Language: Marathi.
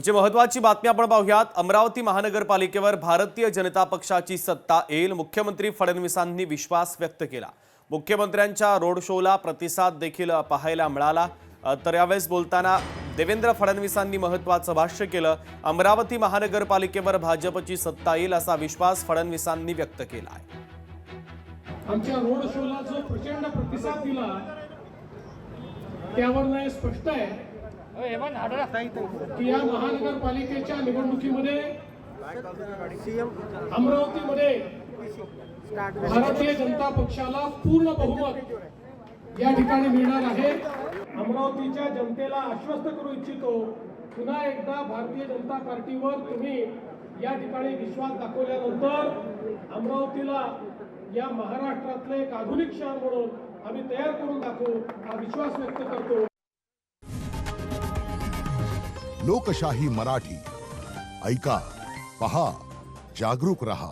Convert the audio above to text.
पुढची महत्त्वाची बातमी आपण पाहूयात। अमरावती महानगरपालिकेवर भारतीय जनता पक्षाची सत्ता येईल, मुख्यमंत्री फडणवीसांनी विश्वास व्यक्त केला। मुख्यमंत्र्यांच्या रोड शोला प्रतिसाद देखील पाहायला मिळाला। तर यावेळेस बोलताना देवेंद्र फडणवीसांनी महत्त्वाचं भाष्य केलं। अमरावती महानगरपालिकेवर भाजपची सत्ता येईल असा विश्वास फडणवीसांनी व्यक्त केला आहे। आमच्या रोड शोला जो प्रचंड प्रतिसाद दिला त्यावरून हे स्पष्ट आहे की या महानगरपालिकेच्या निवडणुकीमध्ये अमरावतीमध्ये भारतीय जनता पक्षाला पूर्ण बहुमत या ठिकाणी मिळणार आहे। अमरावतीच्या जनतेला आश्वस्त करू इच्छितो, पुन्हा एकदा भारतीय जनता पार्टीवर तुम्ही या ठिकाणी विश्वास दाखवल्यानंतर अमरावतीला या महाराष्ट्रातले एक आधुनिक शहर म्हणून आम्ही तयार करून दाखवू हा विश्वास व्यक्त करतो। लोकशाही मराठी ऐका, पहा, जागरूक रहा।